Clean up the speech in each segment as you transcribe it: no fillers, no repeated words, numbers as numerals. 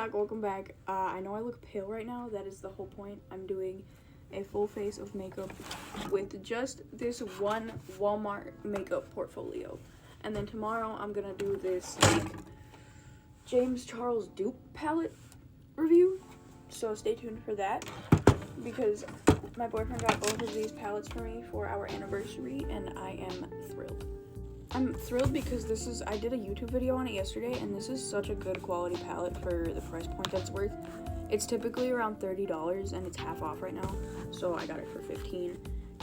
back, welcome back. I know I look pale right now. That is the whole point. I'm doing a full face of makeup with just this one Walmart makeup portfolio. And then tomorrow I'm gonna do this James Charles dupe palette review. So stay tuned for that, because my boyfriend got both of these palettes for me for our anniversary and I am thrilled. I'm thrilled because I did a YouTube video on it yesterday, and this is such a good quality palette for the price point that it's worth. It's typically around $30 and it's half off right now, so I got it for $15.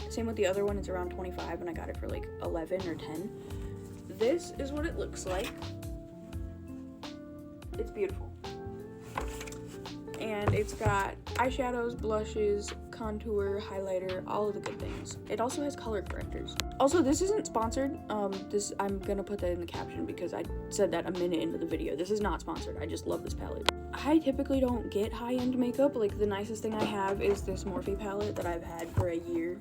Same with the other one, it's around $25 and I got it for like $11 or $10. This is what it looks like. It's beautiful. And it's got eyeshadows, blushes, contour, highlighter, all of the good things. It also has color correctors. Also, this isn't sponsored. I'm gonna put that in the caption because I said that a minute into the video. This is not sponsored. I just love this palette. I typically don't get high-end makeup. Like, the nicest thing I have is this Morphe palette that I've had for a year.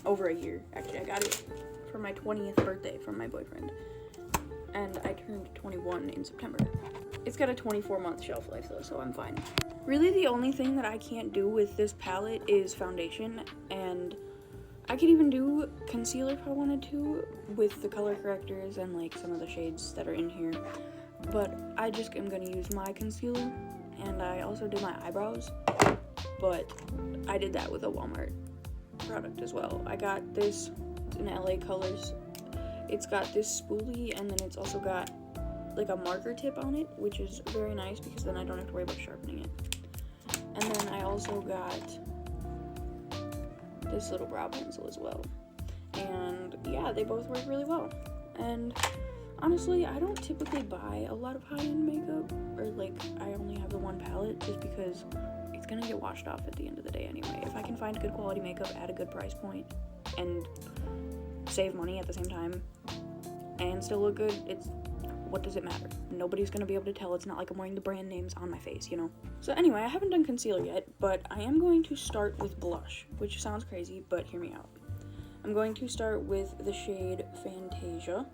Over a year, actually. I got it for my 20th birthday from my boyfriend. And I turned 21 in September. It's got a 24-month shelf life though, so I'm fine. Really, the only thing that I can't do with this palette is foundation, and I could even do concealer if I wanted to with the color correctors and like some of the shades that are in here. But I just am gonna use my concealer, and I also did my eyebrows, but I did that with a Walmart product as well. I got this in LA Colors. It's got this spoolie, and then it's also got like a marker tip on it, which is very nice because then I don't have to worry about sharpening it. And then I also got this little brow pencil as well. And yeah, they both work really well. And honestly, I don't typically buy a lot of high-end makeup, or like I only have the one palette just because it's gonna get washed off at the end of the day anyway. If I can find good quality makeup at a good price point and save money at the same time and still look good, what does it matter? Nobody's gonna be able to tell. It's not like I'm wearing the brand names on my face, you know? So anyway, I haven't done concealer yet, but I am going to start with blush, which sounds crazy, but hear me out. I'm going to start with the shade Fantasia,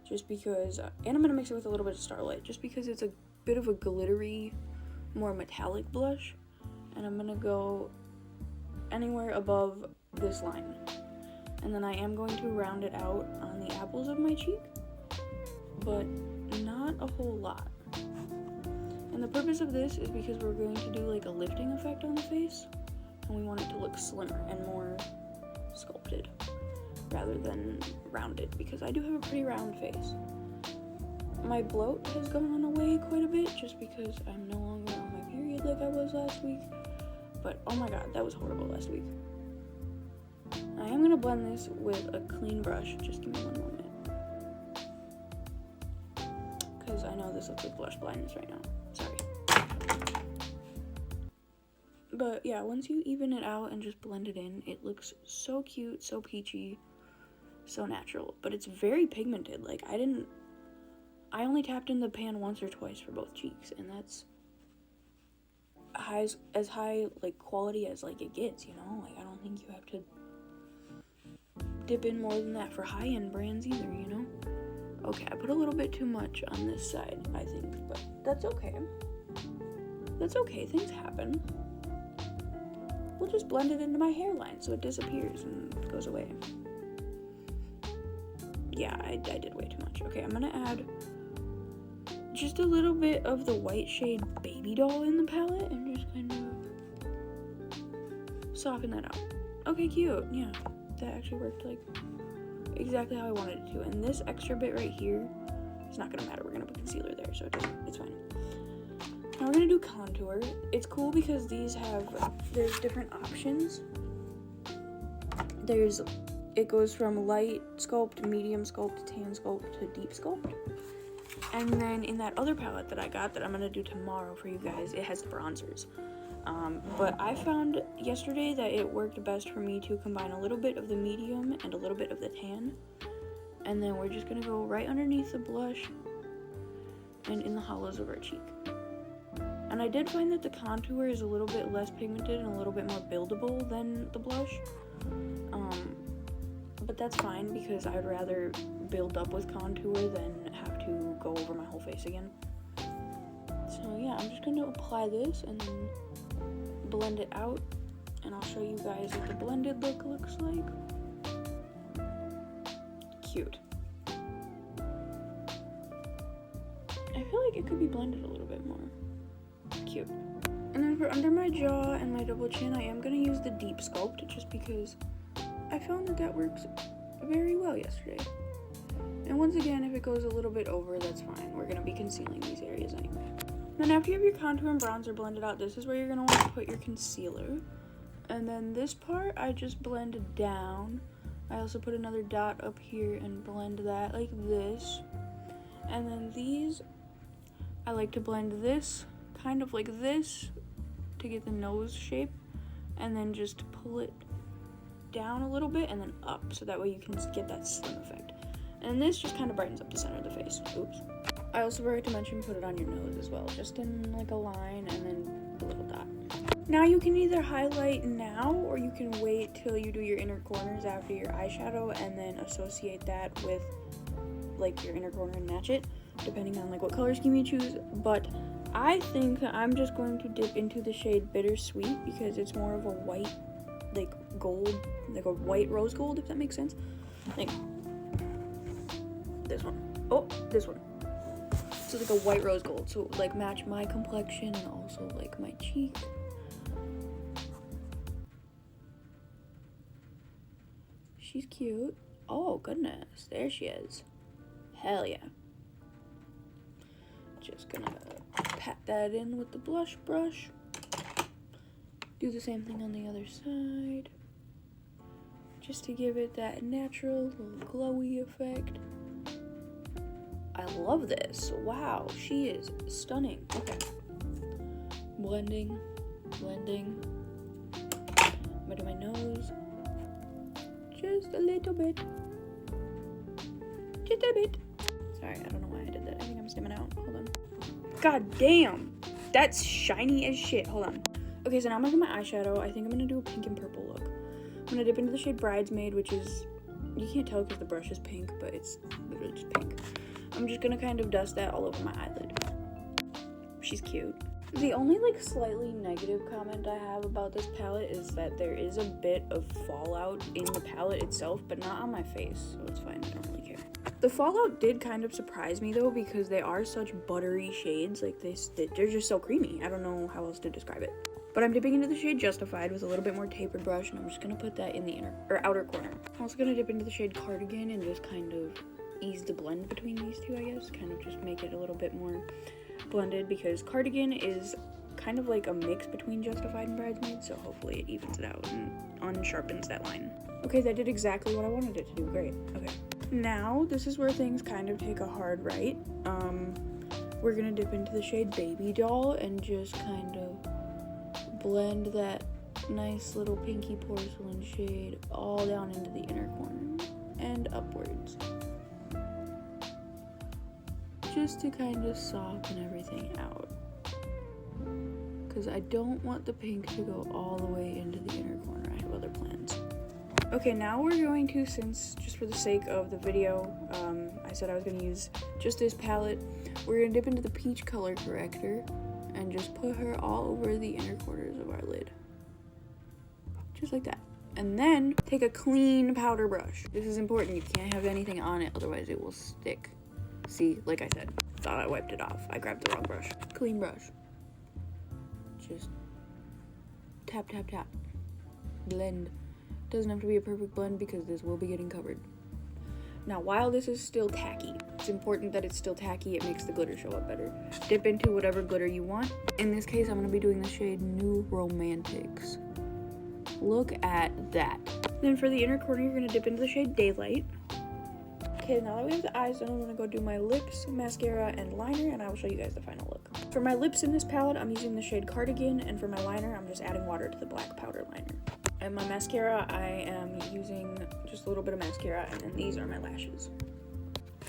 just because, and I'm gonna mix it with a little bit of Starlight, just because it's a bit of a glittery, more metallic blush, and I'm gonna go anywhere above this line. And then I am going to round it out on the apples of my cheek, but not a whole lot. And the purpose of this is because we're going to do like a lifting effect on the face, and we want it to look slimmer and more sculpted rather than rounded, because I do have a pretty round face. My bloat has gone away quite a bit just because I'm no longer on my period like I was last week, but oh my god, that was horrible last week. I am gonna blend this with a clean brush. Just give me one moment, because I know this looks like blush blindness right now. Sorry. But yeah, once you even it out and just blend it in, it looks so cute, so peachy, so natural. But it's very pigmented. Like, I only tapped in the pan once or twice for both cheeks, and that's as high like quality as like it gets, you know? Like, I don't think you have to dip in more than that for high-end brands either, you know? Okay, I put a little bit too much on this side, I think, but that's okay. That's okay, things happen. We'll just blend it into my hairline so it disappears and goes away. Yeah, I did way too much. Okay, I'm gonna add just a little bit of the white shade Baby Doll in the palette and just kind of soften that out. Okay, cute, yeah. That actually worked like exactly how I wanted it to. And this extra bit right here, it's not gonna matter. We're gonna put concealer there, so it's fine. Now we're gonna do contour. It's cool because there's different options. It goes from light sculpt, medium sculpt, tan sculpt to deep sculpt. And then in that other palette that I got that I'm gonna do tomorrow for you guys, it has bronzers. But I found yesterday that it worked best for me to combine a little bit of the medium and a little bit of the tan. And then we're just gonna go right underneath the blush and in the hollows of our cheek. And I did find that the contour is a little bit less pigmented and a little bit more buildable than the blush. But that's fine because I'd rather build up with contour than have to go over my whole face again. So So yeah, I'm just gonna apply this and then blend it out, and I'll show you guys what the blended look looks like. Cute. I feel like it could be blended a little bit more. Cute. And then for under my jaw and my double chin, I am gonna use the deep sculpt just because I found that works very well yesterday. And once again, if it goes a little bit over, that's fine. We're gonna be concealing these areas anyway. Then after you have your contour and bronzer blended out, this is where you're gonna want to put your concealer. And then this part, I just blend down. I also put another dot up here and blend that like this. And then these, I like to blend this kind of like this to get the nose shape. And then just pull it down a little bit and then up, so that way you can get that slim effect. And this just kind of brightens up the center of the face. Oops. I also forgot to mention put it on your nose as well, just in like a line and then a little dot. Now you can either highlight now or you can wait till you do your inner corners after your eyeshadow and then associate that with like your inner corner and match it, depending on like what color scheme you choose. But I think I'm just going to dip into the shade Bittersweet because it's more of a white, like gold, like a white rose gold, if that makes sense. Like this one. Oh, this one. So it's like a white rose gold, so like match my complexion and also like my cheek. She's cute. Oh goodness, there she is. Hell yeah. Just gonna pat that in with the blush brush. Do the same thing on the other side, just to give it that natural little glowy effect. I love this. Wow, she is stunning. Okay. Blending. I'm gonna do my nose. Just a little bit. Just a bit. Sorry, I don't know why I did that. I think I'm stimming out. Hold on. God damn. That's shiny as shit. Hold on. Okay, so now I'm gonna do my eyeshadow. I think I'm gonna do a pink and purple look. I'm gonna dip into the shade Bridesmaid, which is, you can't tell because the brush is pink, but it's literally just pink. I'm just gonna kind of dust that all over my eyelid. She's cute. The only like slightly negative comment I have about this palette is that there is a bit of fallout in the palette itself, but not on my face, so it's fine, I don't really care. The fallout did kind of surprise me though, because they are such buttery shades, like they're just so creamy. I don't know how else to describe it. But I'm dipping into the shade Justified with a little bit more tapered brush, and I'm just gonna put that in the inner or outer corner. I'm also gonna dip into the shade Cardigan and just kind of ease the blend between these two, I guess. Kind of just make it a little bit more blended, because Cardigan is kind of like a mix between Justified and Bridesmaid, so hopefully it evens it out and unsharpens that line. Okay, that did exactly what I wanted it to do. Great. Okay. Now, this is where things kind of take a hard right. We're gonna dip into the shade Baby Doll and just kind of blend that nice little pinky porcelain shade all down into the inner corner and upwards, just to kind of soften everything out, because I don't want the pink to go all the way into the inner corner. I have other plans. Okay, now we're going to, since just for the sake of the video, I said I was going to use just this palette, we're going to dip into the peach color corrector and just put her all over the inner corners of our lid, just like that. And then take a clean powder brush. This is important, you can't have anything on it, otherwise it will stick. See, like I said, thought I wiped it off. I grabbed the wrong brush. Clean brush. Just tap, tap, tap. Blend. Doesn't have to be a perfect blend because this will be getting covered. Now, while this is still tacky, it's important that it's still tacky. It makes the glitter show up better. Dip into whatever glitter you want. In this case, I'm going to be doing the shade New Romantics. Look at that. Then for the inner corner, you're going to dip into the shade Daylight. Okay, now that we have the eyes done, I'm going to go do my lips, mascara, and liner, and I will show you guys the final look. For my lips in this palette, I'm using the shade Cardigan, and for my liner, I'm just adding water to the black powder liner. And my mascara, I am using just a little bit of mascara, and then these are my lashes.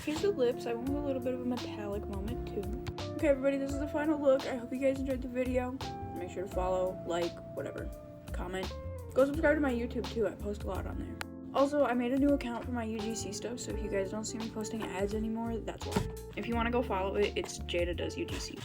Here's the lips. I went with a little bit of a metallic moment, too. Okay, everybody, this is the final look. I hope you guys enjoyed the video. Make sure to follow, like, whatever, comment. Go subscribe to my YouTube, too. I post a lot on there. Also, I made a new account for my UGC stuff, so if you guys don't see me posting ads anymore, that's why. If you want to go follow it, it's Jaida Does UGC.